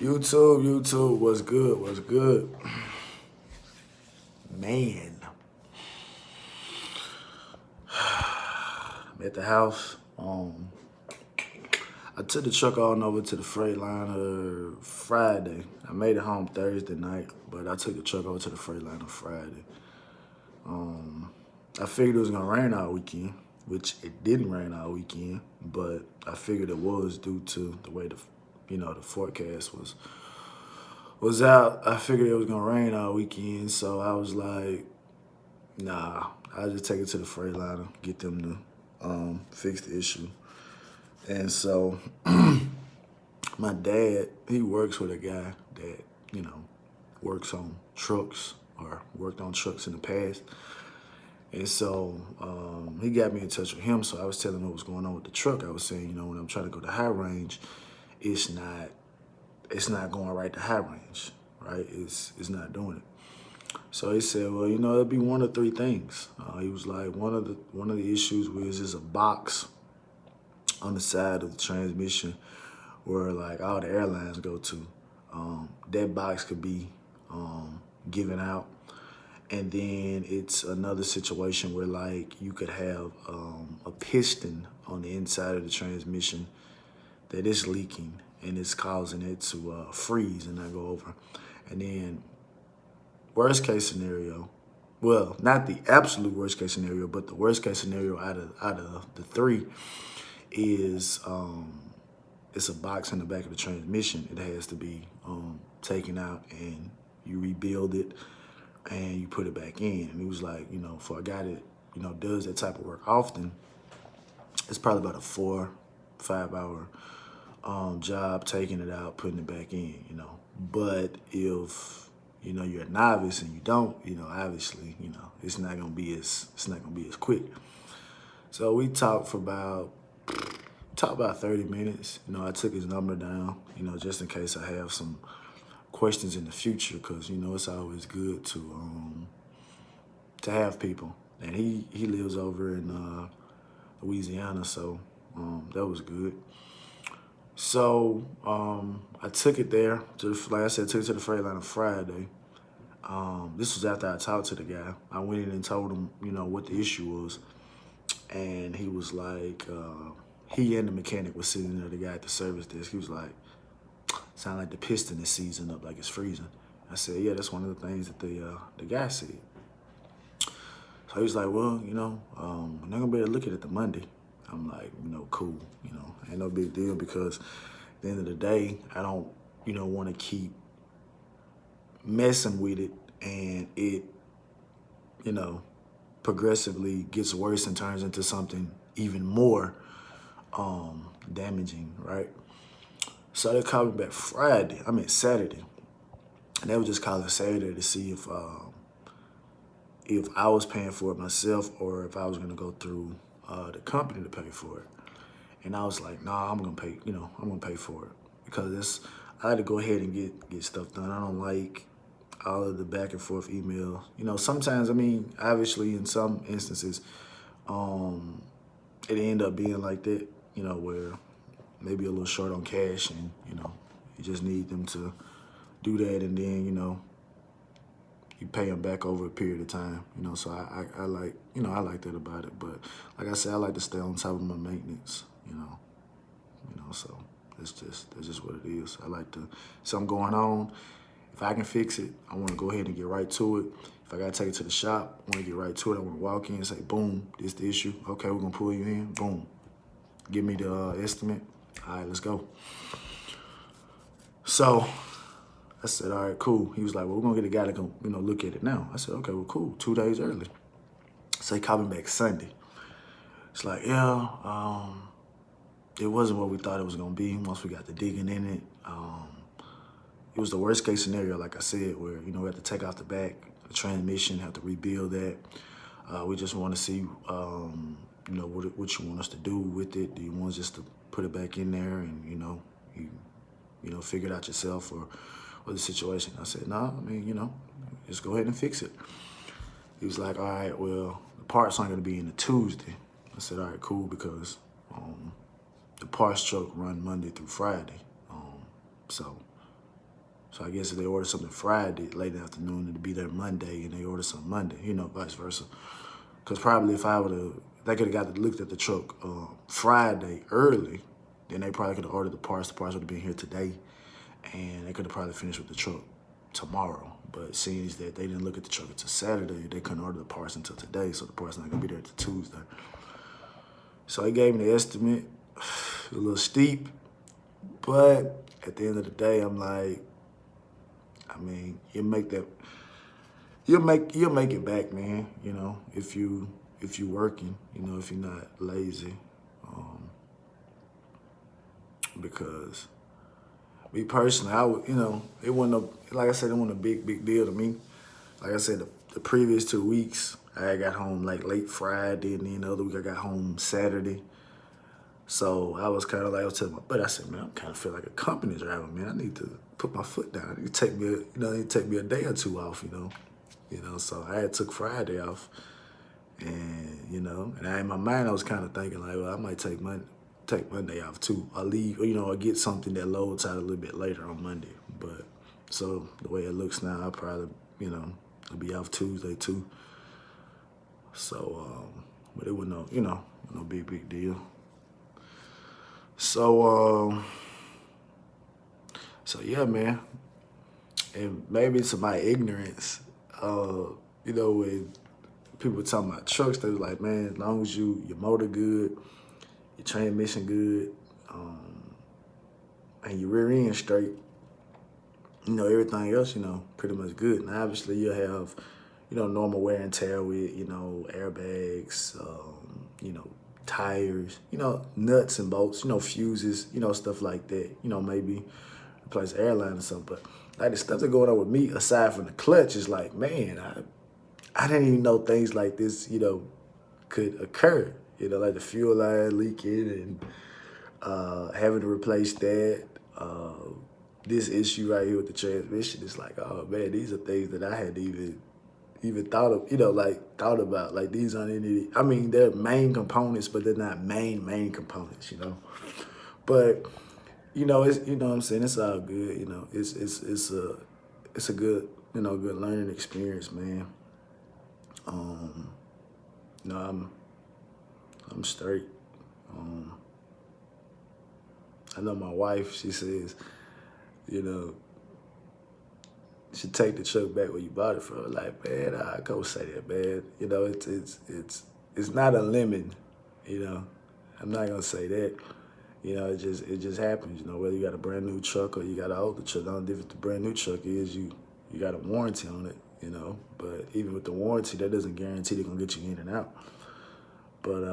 YouTube, what's good, what's good? Man, I'm at the house. I took the truck on over to the freightliner Friday. I made it home Thursday night, but I took the truck over to the freightliner Friday. I figured it was gonna rain all weekend, which it didn't rain all weekend, but I figured it was due to the way the forecast was out. I figured it was gonna rain all weekend, so I was like, nah, I'll just take it to the Freightliner, get them to fix the issue. And so my dad, he works with a guy that, you know, works on trucks or worked on trucks in the past. And so he got me in touch with him. So I was telling him what was going on with the truck. I was saying, when I'm trying to go to high range, it's not going right to high range, right? It's not doing it. So he said, well, it'll be one of three things. He was like, one of the issues was there's a box on the side of the transmission where like all the airlines go to. That box could be given out. And then it's another situation where like you could have a piston on the inside of the transmission that is leaking and it's causing it to freeze and not go over. And then worst case scenario, well, not the absolute worst case scenario, but the worst case scenario out of the three is it's a box in the back of the transmission. It has to be taken out and you rebuild it and you put it back in. And he was like, for a guy that, does that type of work often, it's probably about a 4-5 hour job taking it out, putting it back in. But if you're a novice and you don't, obviously, it's not gonna be as quick. So we talked for about 30 minutes. I took his number down, just in case I have some questions in the future, because it's always good to have people. And he lives over in Louisiana, so that was good. So I took it there like I said, took it to the Freightliner Friday. This was after I talked to the guy. I went in and told him, what the issue was, and he was like, he and the mechanic was sitting there, the guy at the service desk. He was like, sound like the piston is seizing up, like it's freezing. I said, yeah, that's one of the things that the guy said. So he was like, well, we're not gonna be able to look at it the Monday. I'm like, cool, ain't no big deal, because at the end of the day, I don't, want to keep messing with it and it, progressively gets worse and turns into something even more damaging, right? So they called me back Saturday. And they were just calling Saturday to see if I was paying for it myself or if I was gonna go through the company to pay for it. And I was like, nah, I'm gonna pay, I'm gonna pay for it, because I had to go ahead and get stuff done. I don't like all of the back and forth email. Sometimes, obviously in some instances, it end up being like that, where maybe a little short on cash and, you just need them to do that, and then, you pay them back over a period of time, so I like, I like that about it. But like I said, I like to stay on top of my maintenance, so that's just what it is. I like to, something going on, if I can fix it, I want to go ahead and get right to it. If I got to take it to the shop, I want to get right to it. I want to walk in and say, boom, this the issue. Okay, we're going to pull you in. Boom. Give me the estimate. All right, let's go. So I said, all right, cool. He was like, well, we're going to get a guy to come, look at it now. I said, okay, well, cool. 2 days early. So he called me back Sunday. It's like, yeah, it wasn't what we thought it was going to be once we got to digging in it. It was the worst case scenario, like I said, where, we have to take out the back, the transmission, have to rebuild that. We just want to see, what you want us to do with it. Do you want us just to put it back in there and, you figure it out yourself, or the situation? I said, nah, just go ahead and fix it. He was like, all right, well, the parts aren't going to be in the Tuesday. I said, all right, cool, because the parts truck run Monday through Friday. So So I guess if they order something Friday late in the afternoon, it'd be there Monday, and they order something Monday, vice versa. Because probably if I would have, they could have looked at the truck Friday early, then they probably could have ordered the parts. The parts would have been here today, and they could have probably finished with the truck tomorrow. But seeing as that they didn't look at the truck until Saturday, they couldn't order the parts until today, so the parts not gonna be there until Tuesday. So he gave me the estimate, a little steep, but at the end of the day, I'm like, I mean, you'll make it back, man. If you working, if you're not lazy, because me personally, I would, it wasn't like I said, it wasn't a big deal to me. Like I said, the previous 2 weeks, I got home like late Friday, and then the other week I got home Saturday. So I was kind of like, I was telling my buddy, I said, man, I kind of feel like a company driver, man. I need to put my foot down. It take me, take me a day or two off, So I had took Friday off, and and in my mind I was kind of thinking like, well, I might take Monday off too. I'll leave, or get something that loads out a little bit later on Monday. But so the way it looks now, I'll probably, I'll be off Tuesday too. So, but it was no big deal. So, yeah, man. And maybe it's my ignorance, when people talking about trucks, they was like, man, as long as your motor good, your transmission good, and your rear end straight, everything else, pretty much good. And obviously you'll have, normal wear and tear with, airbags, tires, nuts and bolts, fuses, stuff like that. Maybe replace the airline or something. But like the stuff that's going on with me, aside from the clutch, is like, man, I didn't even know things like this, could occur. Like the fuel line leaking and having to replace that. This issue right here with the transmission is like, oh man, these are things that I hadn't even thought of, thought about. Like these aren't any, I mean, they're main components, but they're not main components, But, it's, what I'm saying, it's all good, it's a good, good learning experience, man. I'm straight. I know my wife, she says, she take the truck back where you bought it from. Like, man, I go say that, man. It's not a lemon, I'm not gonna say that. It just happens, whether you got a brand new truck or you got an older truck. The only difference the brand new truck is you got a warranty on it, But even with the warranty, that doesn't guarantee they're gonna get you in and out. But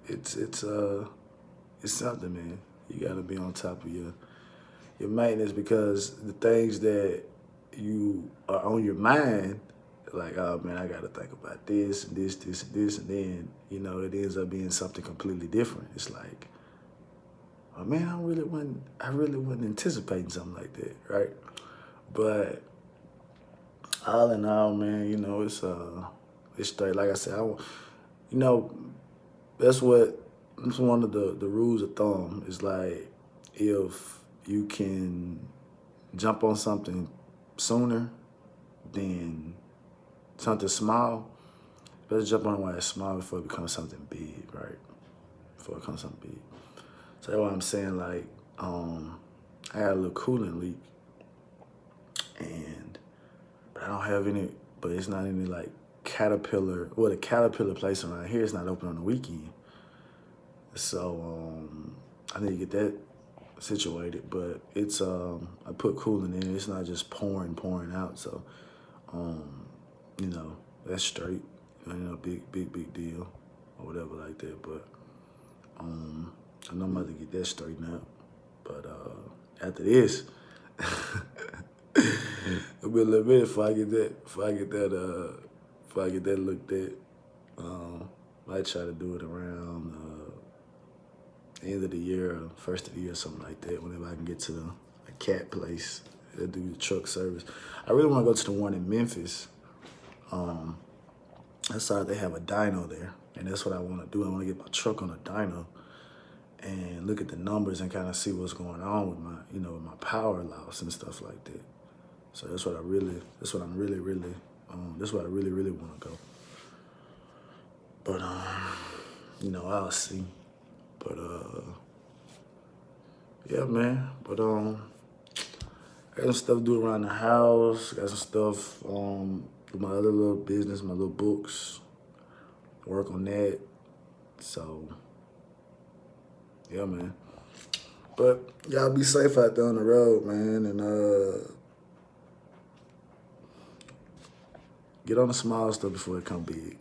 it's something, man. You gotta be on top of your maintenance, because the things that you are on your mind, like, oh man, I gotta think about this and this and this, and then, it ends up being something completely different. It's like, oh man, I really wasn't anticipating something like that, right? But all in all, man, it's straight. Like I said, that's one of the rules of thumb. Is like, if you can jump on something sooner than something small, better jump on it while it's small before it becomes something big, right? Before it becomes something big. So that's why I'm saying, like, I had a little coolant leak, but I don't have any, but it's not any like Caterpillar. Well, the Caterpillar place around here is not open on the weekend. So I need to get that situated, but it's I put coolant in it. It's not just pouring out. So that's straight. Big deal or whatever like that. But I know I'm about to get that straightened out. But after this, it'll be a little bit before I get that looked at. I try to do it around end of the year or first of the year, something like that, whenever I can get to a cat place that do the truck service. I really want to go to the one in Memphis. I saw they have a dyno there, and that's what I want to do. I want to get my truck on a dyno and look at the numbers and kind of see what's going on with my, with my power loss and stuff like that. So that's what I'm really, that's what I really, really want to go. But, I'll see. But, yeah, man. But, I got some stuff to do around the house. Got some stuff, with my other little business, my little books. Work on that. So, yeah, man. But y'all be safe out there on the road, man, and get on the small stuff before it come big.